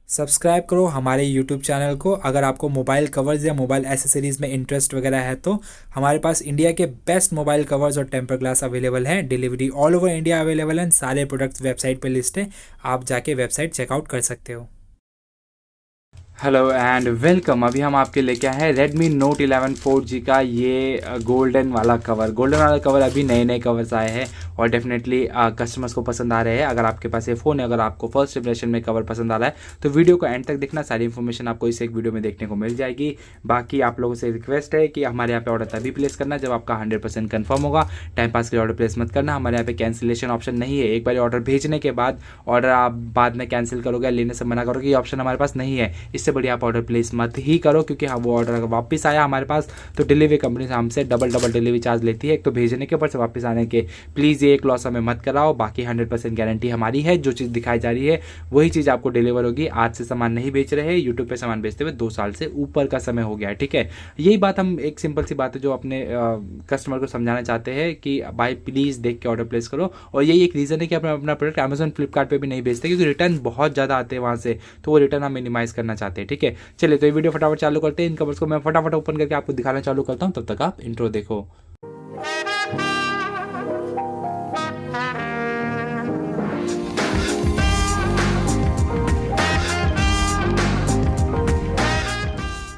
Subscribe करो हमारे YouTube channel को। अगर आपको मोबाइल कवर्स या मोबाइल एसेसरीज़ में इंटरेस्ट वगैरह है तो हमारे पास इंडिया के बेस्ट मोबाइल कवर्स और टेम्पर ग्लास अवेलेबल हैं। Delivery all over India available हैं। सारे प्रोडक्ट्स वेबसाइट पे लिस्ट है, आप जाके वेबसाइट चेकआउट कर सकते हो। Hello and welcome. अभी हम आपके लेके आए हैं Redmi Note 11 4G का ये गोल्डन वाला कवर अभी नए नए कवर्स आए हैं और डेफिनेटली कस्टमर्स को पसंद आ रहे हैं। अगर आपके पास ये फ़ोन है, अगर आपको फर्स्ट इंप्रेशन में कवर पसंद आ रहा है तो वीडियो को एंड तक देखना। सारी इन्फॉर्मेशन आपको इस एक वीडियो में देखने को मिल जाएगी। बाकी आप लोगों से रिक्वेस्ट है कि हमारे यहाँ पे ऑर्डर तभी प्लेस करना जब आपका 100% कन्फर्म होगा। टाइम पास के लिए ऑर्डर प्लेस मत करना। हमारे यहाँ पे कैंसिलेशन ऑप्शन नहीं है। एक बार ऑर्डर भेजने के बाद ऑर्डर आप बाद में कैंसिल करोगे, लेने से मना करोगे, ये ऑप्शन हमारे पास नहीं है। इससे बढ़िया आप ऑर्डर प्लेस मत ही करो, क्योंकि हाँ वो ऑर्डर अगर वापस आया हमारे पास तो डिलीवरी कंपनी से हमसे डबल डिलीवरी चार्ज लेती है, एक तो भेजने के ऊपर से वापस आने के। प्लीज़ ये एक लॉस हमें मत कराओ। बाकी 100% गारंटी हमारी है। जो चीज़ दिखाई जा रही है वही चीज़ आपको डिलीवर होगी। आज से सामान नहीं बेच रहे हैं। यूट्यूब पे सामान बेचते हुए 2 साल से ऊपर का समय हो गया है, ठीक है। यही बात हम एक सिंपल सी बात है जो अपने कस्टमर को समझाना चाहते हैं कि भाई प्लीज़ देख के ऑर्डर प्लेस करो। और यही एक रीज़न है कि अपना प्रोडक्ट अमेजोन फ्लिपकार्ट पे भी नहीं बेचते, क्योंकि रिटर्न बहुत ज़्यादा आते हैं वहाँ से, तो वो रिटर्न हम मिनिमाइज़ करना चाहते हैं, ठीक है। चलिए तो ये वीडियो फटाफट चालू करते हैं। इन कवर्स को मैं फटाफट ओपन करके आपको दिखाना चालू करता हूँ, तब तक आप इंट्रो देखो।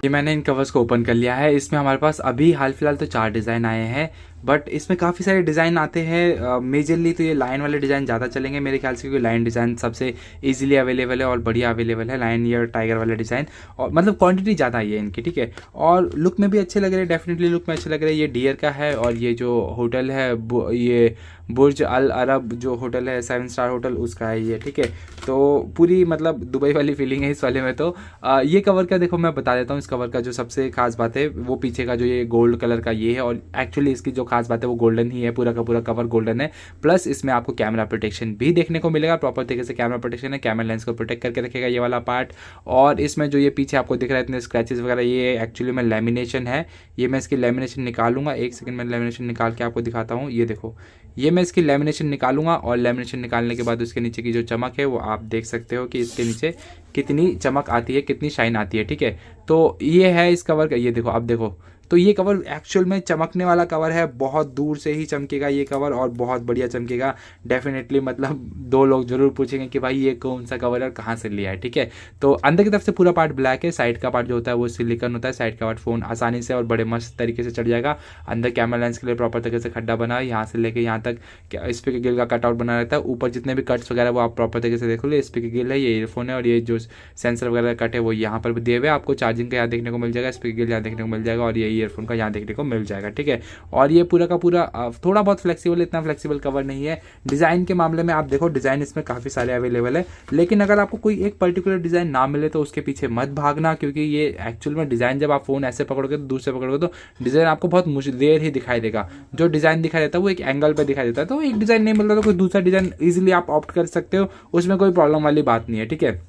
ये मैंने इन कवर्स को ओपन कर लिया है। इसमें हमारे पास अभी हाल फिलहाल तो 4 डिज़ाइन आए हैं, बट इसमें काफ़ी सारे डिज़ाइन आते हैं। मेजरली तो ये लाइन वाले डिज़ाइन ज़्यादा चलेंगे मेरे ख्याल से, क्योंकि लाइन डिज़ाइन सबसे इजीली अवेलेबल है और बढ़िया अवेलेबल है। लाइन या टाइगर वाले डिज़ाइन, और मतलब क्वांटिटी ज़्यादा है इनकी, ठीक है। और लुक में भी अच्छे लग रहे हैं, डेफिनेटली लुक में अच्छे लग रहे हैं। ये डियर का है और ये जो होटल है ये बुर्ज अल अरब जो होटल है 7 स्टार होटल, उसका है ये, ठीक है। तो पूरी मतलब दुबई वाली फीलिंग है इस वाले में। तो ये कवर का देखो मैं बता देता हूँ। इस कवर का जो सबसे खास बात है वो पीछे का जो ये गोल्ड कलर का ये है, और एक्चुअली इसकी जो खास बात है वो गोल्डन ही है। पूरा का पूरा कवर गोल्डन है। प्लस इसमें आपको कैमरा प्रोटेक्शन भी देखने को मिलेगा। प्रॉपर तरीके से कैमरा प्रोटेक्शन है, कैमरा लेंस को प्रोटेक्ट करके रखेगा ये वाला पार्ट। और इसमें जो ये पीछे आपको दिख रहा है इतने स्क्रैचेस वगैरह, ये एक्चुअली में लेमिनेशन है। ये मैं इसकी लेमिनेशन निकालूंगा, एक सेकंड में लेमिनेशन निकाल के आपको दिखाता हूँ। ये देखो, ये मैं इसकी लेमिनेशन निकालूंगा और लेमिनेशन निकालने के बाद उसके नीचे की जो चमक है वो आप देख सकते हो कि इसके नीचे कितनी चमक आती है, कितनी शाइन आती है, ठीक है। तो ये है इस कवर का, ये देखो, अब देखो तो ये कवर एक्चुअल में चमकने वाला कवर है। बहुत दूर से ही चमकेगा ये कवर और बहुत बढ़िया चमकेगा डेफिनेटली। मतलब 2 लोग जरूर पूछेंगे कि भाई ये कौन सा कवर है और कहाँ से लिया है, ठीक है। तो अंदर की तरफ से पूरा पार्ट ब्लैक है, साइड का पार्ट जो होता है वो सिलिकॉन होता है। साइड का पार्ट फोन आसानी से और बड़े मस्त तरीके से चढ़ जाएगा। अंदर कैमरा लेंस के लिए प्रॉपर तरीके से खड्डा बना है, यहाँ से लेके यहाँ तक स्पीकर गिल का कटआउट बना रहता है। ऊपर जितने भी कट्स वगैरह वो आप प्रॉपर तरीके से देख लो। स्पीकर गिल है, ये ईयरफोन है, और ये जो सेंसर वगैरह कट है वो यहाँ पर भी दिए हुए। आपको चार्जिंग का यहाँ देखने को मिल जाएगा, स्पीकर गिल यहाँ देखने को मिल जाएगा, और ये ईयरफोन का यहाँ देखने को मिल जाएगा, ठीक है। और ये पूरा का पूरा थोड़ा बहुत फ्लेक्सिबल, इतना फ्लेक्सिबल कवर नहीं है। डिजाइन के मामले में आप देखो, डिजाइन इसमें काफी सारे अवेलेबल है, लेकिन अगर आपको कोई एक पर्टिकुलर डिजाइन ना मिले तो उसके पीछे मत भागना, क्योंकि ये एक्चुअल में डिजाइन जब आप फोन ऐसे पकड़ोगे तो दूर से पकड़ोगे तो डिजाइन आपको बहुत देर ही दिखाई देगा। जो डिजाइन दिखाई देता है वो एक एंगल पे दिखाई देता है। तो एक डिजाइन नहीं मिलता तो कोई दूसरा डिजाइन इजीली आप ऑप्ट कर सकते हो, उसमें कोई प्रॉब्लम वाली बात नहीं है, ठीक है।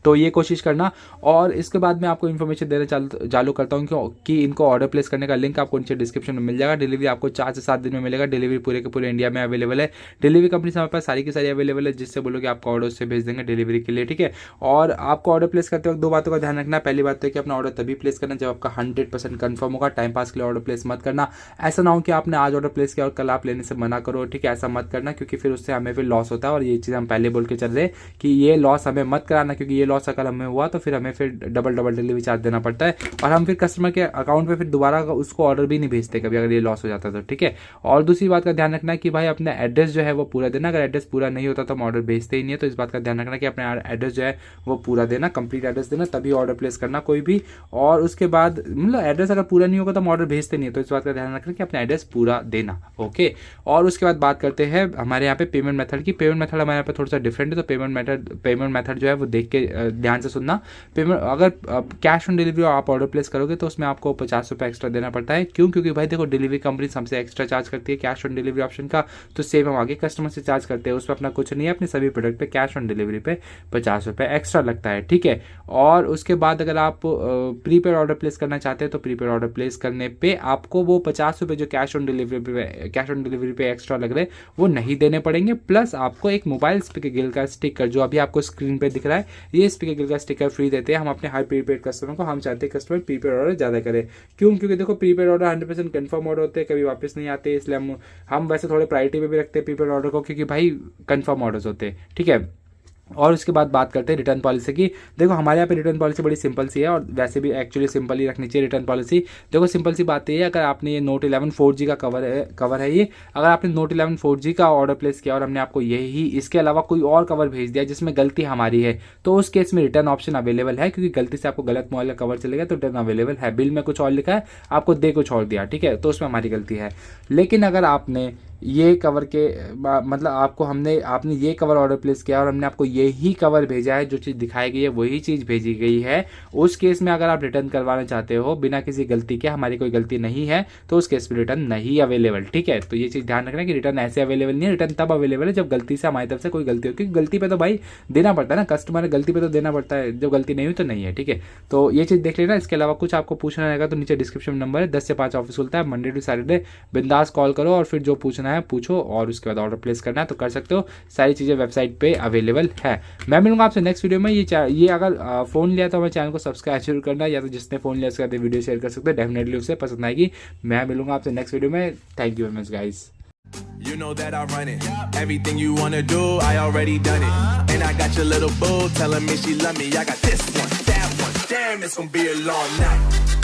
तो ये कोशिश करना। और इसके बाद मैं आपको इन्फॉर्मेशन देना चालू करता हूँ कि इनको ऑर्डर प्लेस करने का लिंक आपको नीचे डिस्क्रिप्शन में मिल जाएगा। डिलीवरी आपको 4 से 7 दिन में मिलेगा। डिलीवरी पूरे के पूरे इंडिया में अवेलेबल है। डिलीवरी कंपनी से हमारे पास सारी की सारी अवेलेबल है, जिससे बोलोगे आपका ऑर्डर उससे भेज देंगे डिलीवरी के लिए, ठीक है। और आपको ऑर्डर प्लेस करते वक्त 2 बातों का ध्यान रखना। पहली बात तो है कि अपना ऑर्डर तभी प्लेस करना जब आपका 100% कन्फर्म होगा। टाइम पास के लिए ऑर्डर प्लेस मत करना। ऐसा ना हो कि आपने आज ऑर्डर प्लेस किया और कल आप लेने से मना करो, ठीक है। ऐसा मत करना, क्योंकि फिर उससे हमें फिर लॉस होता है। और ये चीज़ हम पहले बोल के चल रहे कि ये लॉस हमें मत कराना, क्योंकि ये लॉस अगर हमें हुआ तो फिर हमें फिर डबल डिलीवरी चार्ज देना पड़ता है, और हम फिर कस्टमर के अकाउंट पे फिर दोबारा उसको ऑर्डर भी नहीं भेजते कभी, अगर ये लॉस हो जाता है तो, ठीक है। और दूसरी बात का ध्यान रखना है कि भाई अपना एड्रेस जो है वो पूरा देना। अगर एड्रेस पूरा नहीं होता तो हम ऑर्डर भेजते ही नहीं है। तो इस बात का ध्यान रखना कि अपना एड्रेस जो है वो पूरा देना, कंप्लीट एड्रेस देना, तभी ऑर्डर प्लेस करना कोई भी। और उसके बाद मतलब एड्रेस अगर पूरा नहीं होगा तो हम ऑर्डर भेजते नहीं है। तो इस बात का ध्यान रखना कि अपना एड्रेस पूरा देना, ओके। और उसके बाद बात करते हैं हमारे यहाँ पे पेमेंट मेथड की। पेमेंट मेथड हमारे यहाँ पे थोड़ा सा डिफरेंट है। तो पेमेंट मेथड जो है वो देख के ध्यान से सुनना। पेमेंट अगर कैश ऑन डिलीवरी आप ऑर्डर प्लेस करोगे तो उसमें आपको 50 रुपये एक्स्ट्रा देना पड़ता है। क्यों? क्योंकि भाई देखो, डिलीवरी कंपनी हमसे एक्स्ट्रा चार्ज करती है कैश ऑन डिलीवरी ऑप्शन का, तो सेम हम आगे कस्टमर से चार्ज करते हैं। उसमें अपना कुछ नहीं है, अपने सभी प्रोडक्ट पे कैश ऑन डिलीवरी पे 50 रुपये एक्स्ट्रा लगता है, ठीक है। और उसके बाद अगर आप प्रीपेड ऑर्डर प्लेस करना चाहते हैं तो प्रीपेड ऑर्डर प्लेस करने पे आपको वो 50 रुपये जो कैश ऑन डिलीवरी पे एक्स्ट्रा लग रहे हैं वो नहीं देने पड़ेंगे। प्लस आपको एक मोबाइल स्पीकर गिल का स्टिकर, जो अभी आपको स्क्रीन पे दिख रहा है, ये ये स्पीकर ग्रिल का स्टिकर फ्री देते हैं हम अपने हर प्रीपेड कस्टमर को। हम चाहते हैं कस्टमर प्रीपेड ऑर्डर ज़्यादा करे। क्यों? क्योंकि देखो प्रीपेड ऑर्डर 100% कन्फर्म ऑर्डर होते हैं, कभी वापस नहीं आते, इसलिए हम वैसे थोड़े प्रायोरिटी पे भी रखते हैं प्रीपेड ऑर्डर को, क्योंकि भाई कन्फर्म ऑर्डर्स होते हैं, ठीक है। और उसके बाद बात करते हैं रिटर्न पॉलिसी की। देखो हमारे यहाँ पे रिटर्न पॉलिसी बड़ी सिंपल सी है, और वैसे भी एक्चुअली सिंपल ही रखनी चाहिए रिटर्न पॉलिसी। देखो सिंपल सी बात ये है, अगर आपने ये Note 11 4G का कवर है ये, अगर आपने Note 11 4G का ऑर्डर प्लेस किया और हमने आपको यही इसके अलावा कोई और कवर भेज दिया जिसमें गलती हमारी है, तो उस केस में रिटर्न ऑप्शन अवेलेबल है, क्योंकि गलती से आपको गलत मोबाइल का कवर चलेगा तो रिटर्न अवेलेबल है। बिल में कुछ और लिखा है, आपको दे कुछ और दिया, ठीक है, तो उसमें हमारी गलती है। लेकिन अगर आपने ये कवर के मतलब आपने ये कवर ऑर्डर प्लेस किया और हमने आपको यही कवर भेजा है, जो चीज़ दिखाई गई है वही चीज़ भेजी गई है, उस केस में अगर आप रिटर्न करवाना चाहते हो बिना किसी गलती के, हमारी कोई गलती नहीं है, तो उस केस में रिटर्न नहीं अवेलेबल, ठीक है। तो ये चीज़ ध्यान रखना कि रिटर्न ऐसे अवेलेबल नहीं है, रिटर्न तब अवेलेबल है जब गलती से हमारी तरफ से कोई गलती हो, क्योंकि गलती पे तो भाई देना पड़ता है ना, कस्टमर गलती पे तो देना पड़ता है, जब गलती नहीं हुई तो नहीं है, ठीक है। तो ये चीज़ देख लेना। इसके अलावा कुछ आपको पूछना रहेगा तो नीचे डिस्क्रिप्शन नंबर है, 10 से 5 ऑफिस खुलता है, मंडे टू सैटरडे। बिंदास कॉल करो और फिर जो पूछना है पूछो, और उसके बाद ऑर्डर प्लेस करना है तो कर सकते हो। सारी चीज़ें वेबसाइट पे अवेलेबल है। मैं मिलूंगा आपसे नेक्स्ट वीडियो में। ये अगर फ़ोन लिया तो हमारे चैनल को सब्सक्राइब जरूर करना, या तो जिसने फ़ोन लिया उसके वीडियो शेयर कर सकते हो, डेफिनेटली उसे पसंद आएगी। मैं मिलूंगा आपसे नेक्स्ट वीडियो में। Thank you very much guys. You know that I run it. Everything you wanna do, I already done it. And I got your little boo telling me she love me. I got this one, that one. Damn, it's gonna be a long night.